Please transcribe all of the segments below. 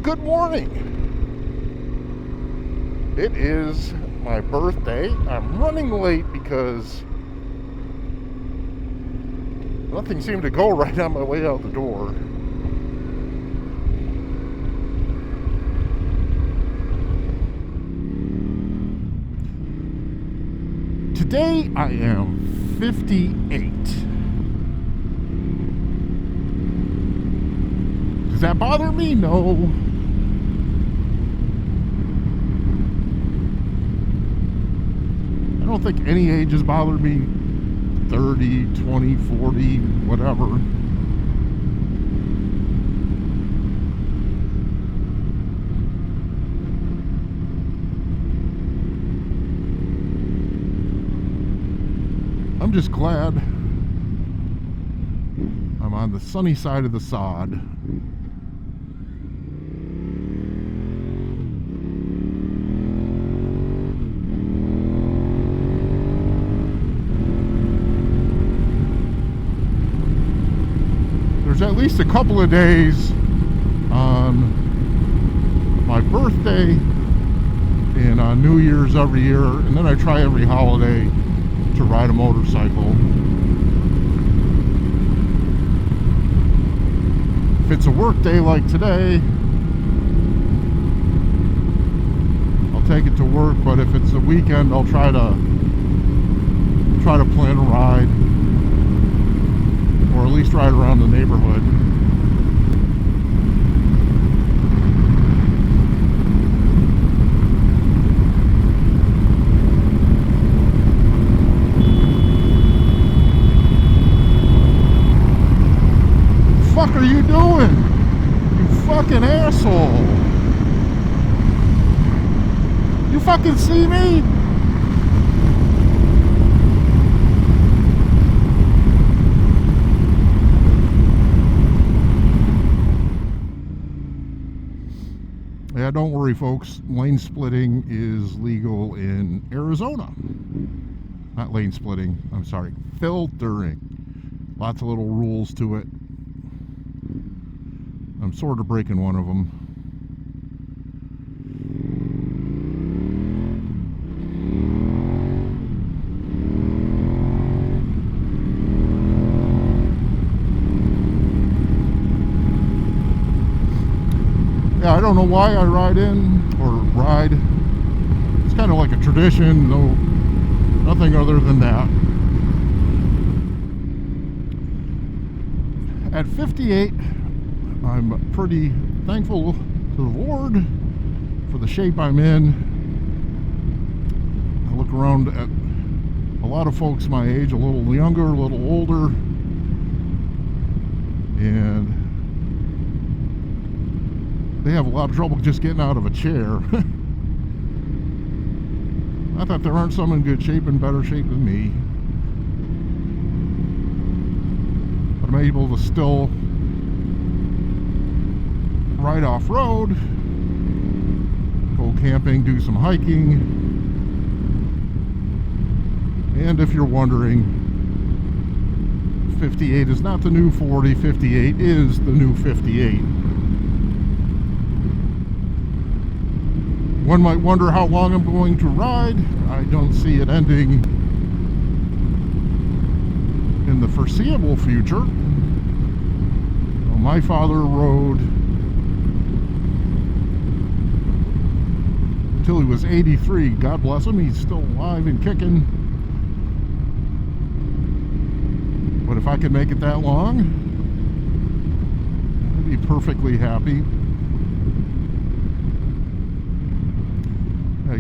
Good morning. It is my birthday. I'm running late because nothing seemed to go right on my way out the door. Today I am 58. Does that bother me? No. I don't think any age has bothered me. 30, 20, 40, whatever. I'm just glad I'm on the sunny side of the sod. There's at least a couple of days on my birthday and on New Year's every year, and then I try every holiday to ride a motorcycle. If it's a work day like today, I'll take it to work, but if it's a weekend, I'll try to plan a ride, or at least ride around the neighborhood. What the fuck are you doing? You fucking asshole. You fucking see me? Yeah, don't worry, folks. Lane splitting is legal in Arizona. Not lane splitting, I'm sorry. Filtering. Lots of little rules to it. I'm sort of breaking one of them. Yeah, I don't know why I ride in or ride. It's kind of like a tradition, nothing other than that. At 58, I'm pretty thankful to the Lord for the shape I'm in. I look around at a lot of folks my age, a little younger, a little older, and they have a lot of trouble just getting out of a chair. Not that there aren't some in good shape and better shape than me, but I'm able to still ride off-road, go camping, do some hiking. And if you're wondering, 58 is not the new 40, 58 is the new 58. One might wonder how long I'm going to ride. I don't see it ending in the foreseeable future. Well, my father rode until he was 83. God bless him, he's still alive and kicking. But if I could make it that long, I'd be perfectly happy.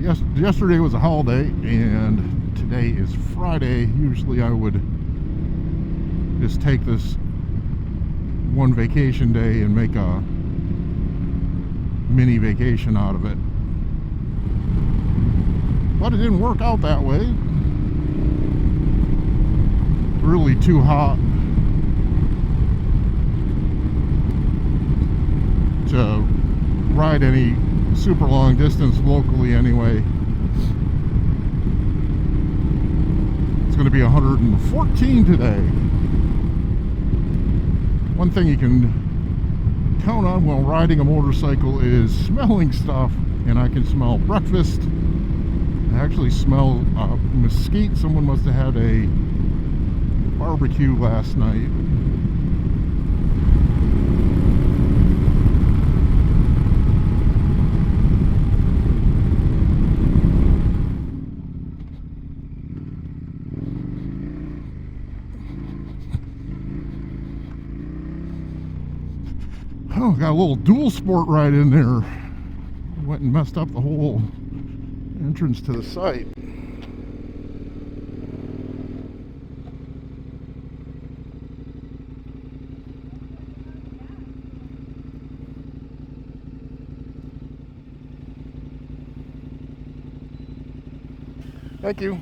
Yesterday was a holiday, and today is Friday. Usually I would just take this one vacation day and make a mini vacation out of it. But it didn't work out that way. Really too hot to ride any super long distance locally anyway. It's going to be 114 today. One thing you can count on while riding a motorcycle is smelling stuff, and I can smell breakfast. I actually smell mesquite. Someone must have had a barbecue last night. Oh, got a little dual sport right in there. Went and messed up the whole entrance to the site. Thank you.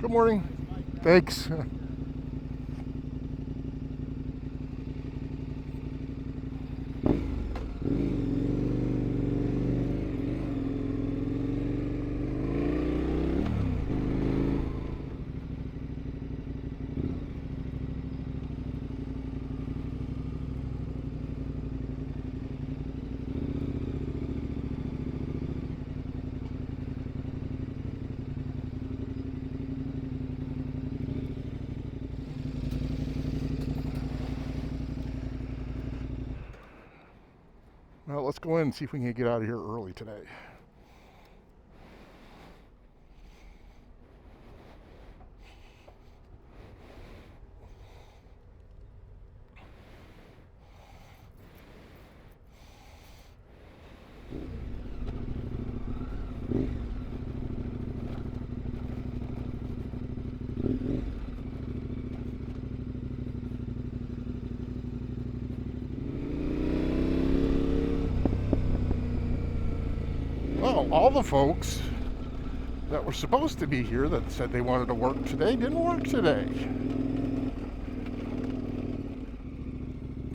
Good morning. Thanks. Well, let's go in and see if we can get out of here early today. Well, all the folks that were supposed to be here that said they wanted to work today didn't work today.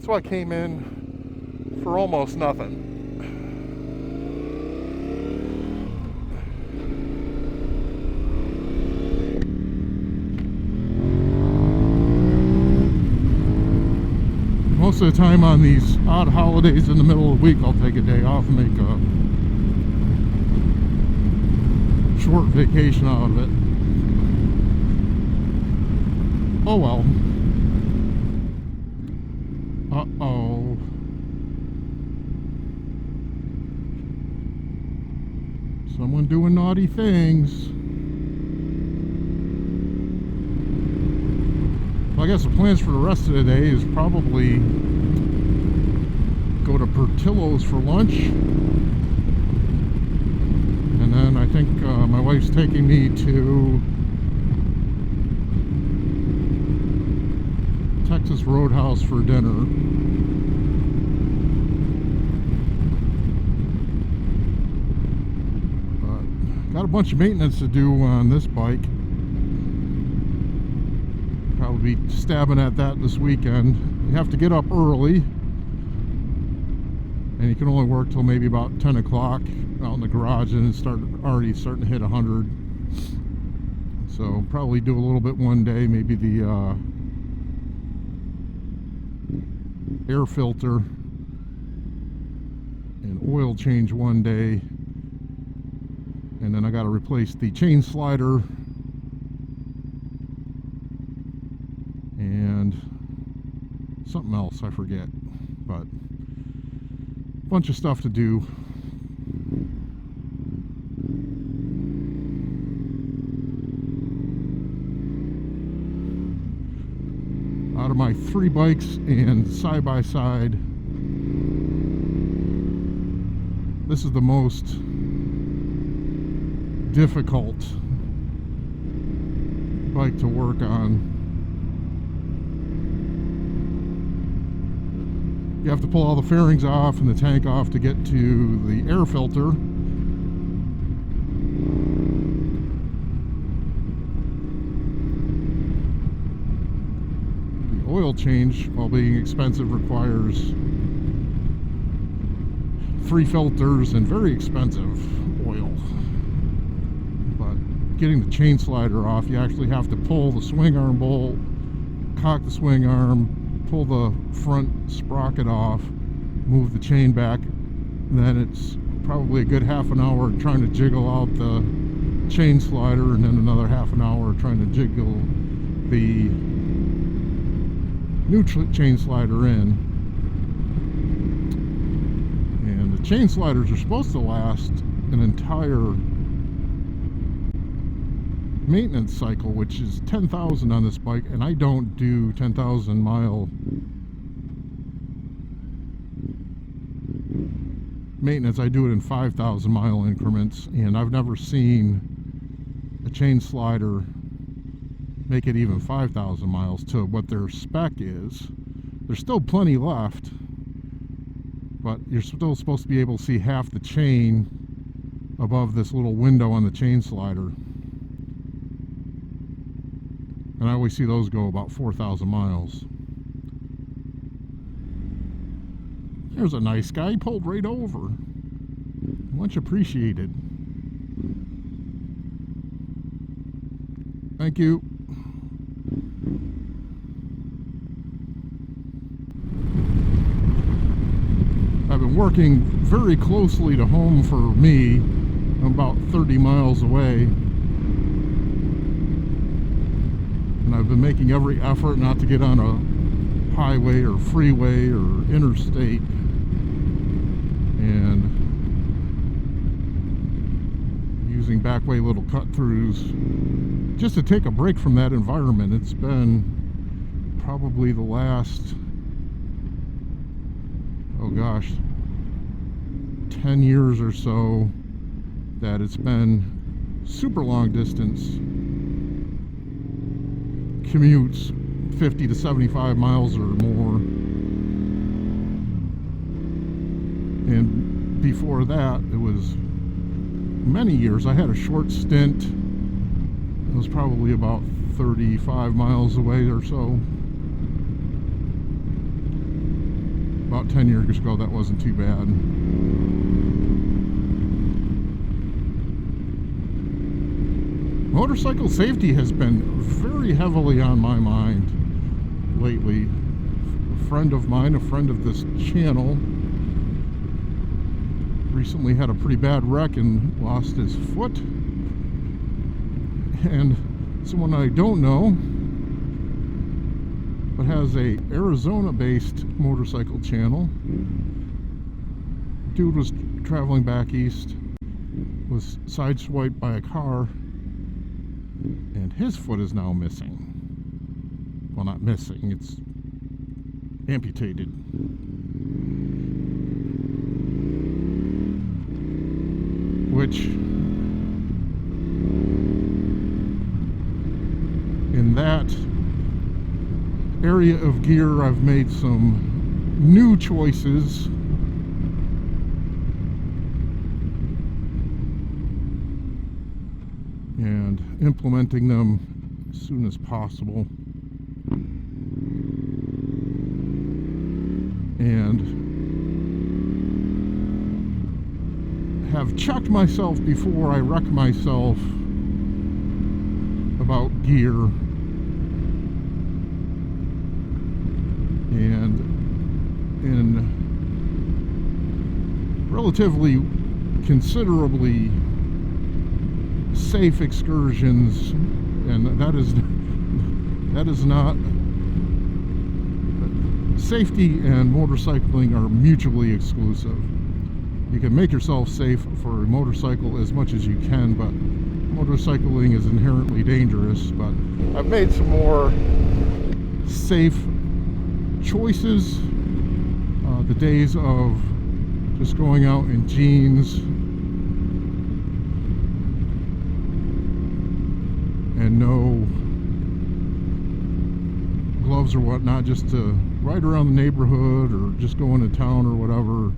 So I came in for almost nothing. Most of the time on these odd holidays in the middle of the week, I'll take a day off and make a short vacation out of it. Oh well. Uh-oh. Someone doing naughty things. Well, I guess the plans for the rest of the day is probably go to Portillo's for lunch. And then I think my wife's taking me to Texas Roadhouse for dinner. But got a bunch of maintenance to do on this bike. Probably be stabbing at that this weekend. You have to get up early, and you can only work till maybe about 10 o'clock out in the garage, and it's already starting to hit 100. So probably do a little bit one day, maybe the air filter and oil change one day, and then I got to replace the chain slider and something else I forget, but a bunch of stuff to do. Out of my 3 bikes and side-by-side, this is the most difficult bike to work on. You have to pull all the fairings off and the tank off to get to the air filter. The oil change, while being expensive, requires 3 filters and very expensive oil. But getting the chain slider off, you actually have to pull the swing arm bolt, cock the swing arm, pull the front sprocket off, move the chain back, and then it's probably a good half an hour trying to jiggle out the chain slider, and then another half an hour trying to jiggle the new chain slider in. And the chain sliders are supposed to last an entire maintenance cycle, which is 10,000 on this bike, and I don't do 10,000 mile maintenance. I do it in 5,000 mile increments, and I've never seen a chain slider make it even 5,000 miles to what their spec is. There's still plenty left, but you're still supposed to be able to see half the chain above this little window on the chain slider. And I always see those go about 4,000 miles. There's a nice guy, he pulled right over. Much appreciated. Thank you. I've been working very closely to home for me. I'm about 30 miles away. And I've been making every effort not to get on a highway or freeway or interstate, and using backway little cut-throughs just to take a break from that environment. It's been probably the last, oh gosh, 10 years or so that it's been super long distance commutes, 50 to 75 miles or more. And before that, it was many years. I had a short stint. It was probably about 35 miles away or so. About 10 years ago, that wasn't too bad. Motorcycle safety has been very heavily on my mind lately. A friend of mine, a friend of this channel, recently had a pretty bad wreck and lost his foot. And someone I don't know, but has a Arizona-based motorcycle channel. Dude was traveling back east, was sideswiped by a car, and his foot is now missing. Well, not missing, it's amputated. Which, in that area of gear, I've made some new choices. And implementing them as soon as possible. And have checked myself before I wreck myself about gear. And in relatively considerably safe excursions, and that is not, safety and motorcycling are mutually exclusive. You can make yourself safe for a motorcycle as much as you can, but motorcycling is inherently dangerous. But I've made some more safe choices. The days of just going out in jeans and no gloves or whatnot, just to ride around the neighborhood or just go into town or whatever.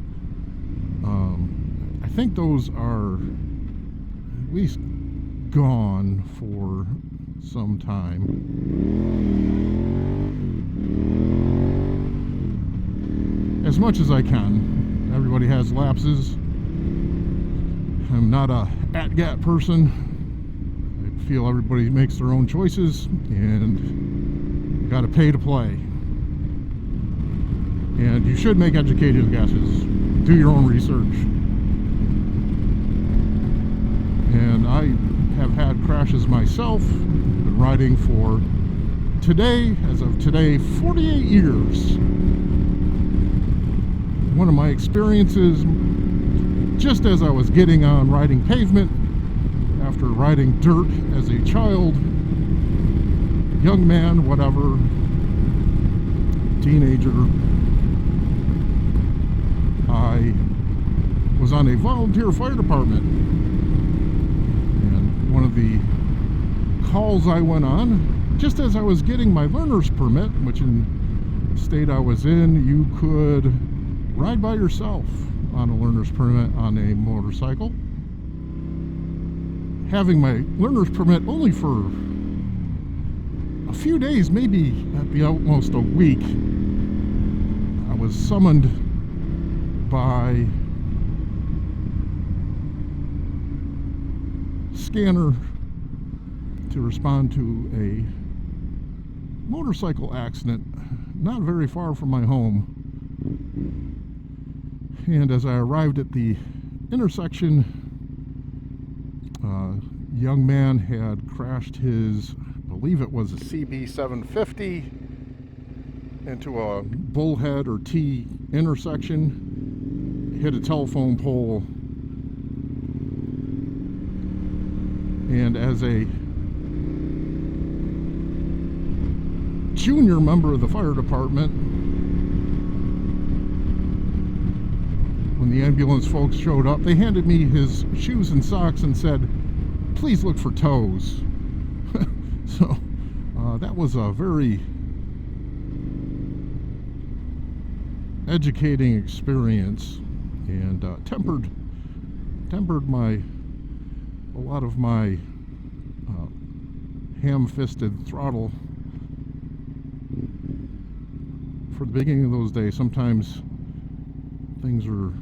I think those are at least gone for some time. As much as I can. Everybody has lapses. I'm not a ATGAT person. I feel everybody makes their own choices, and you got to pay to play. And you should make educated guesses. Do your own research. And I have had crashes myself. Been riding for today, as of today, 48 years. One of my experiences, just as I was getting on riding pavement, after riding dirt as a child, young man, whatever, teenager, I was on a volunteer fire department. And one of the calls I went on, just as I was getting my learner's permit, which in the state I was in, you could ride by yourself on a learner's permit on a motorcycle. Having my learner's permit only for a few days, maybe at the utmost a week, I was summoned by scanner to respond to a motorcycle accident not very far from my home. And as I arrived at the intersection, a young man had crashed his, I believe it was a CB 750, into a bullhead or T intersection, hit a telephone pole, and as a junior member of the fire department, when the ambulance folks showed up, they handed me his shoes and socks and said, please look for toes. So that was a very educating experience, and tempered a lot of my ham-fisted throttle for the beginning of those days. Sometimes things are,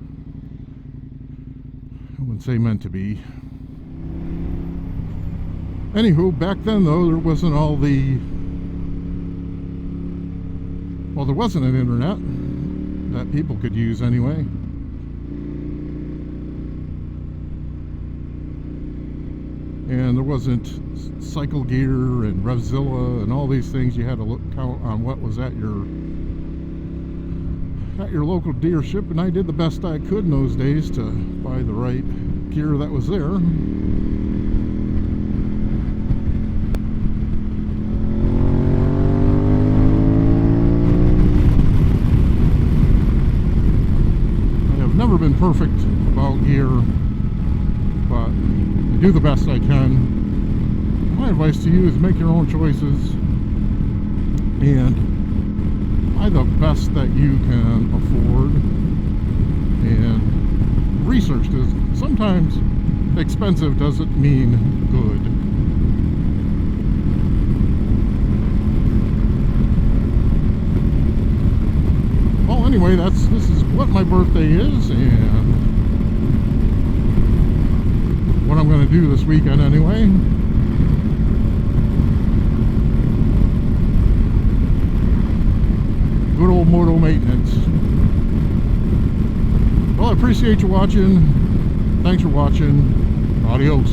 I wouldn't say meant to be. Anywho, back then though, there wasn't all the, well, there wasn't an internet that people could use anyway. And there wasn't Cycle Gear and Revzilla and all these things. You had to count on what was at your local dealership, and I did the best I could in those days to buy the right gear that was there. I have never been perfect about gear, but I do the best I can. My advice to you is make your own choices and buy the best that you can afford, and research, because sometimes expensive doesn't mean good. Well, anyway, this is what my birthday is, and what I'm going to do this weekend anyway. Good old moto maintenance. Well, I appreciate you watching. Thanks for watching. Adios.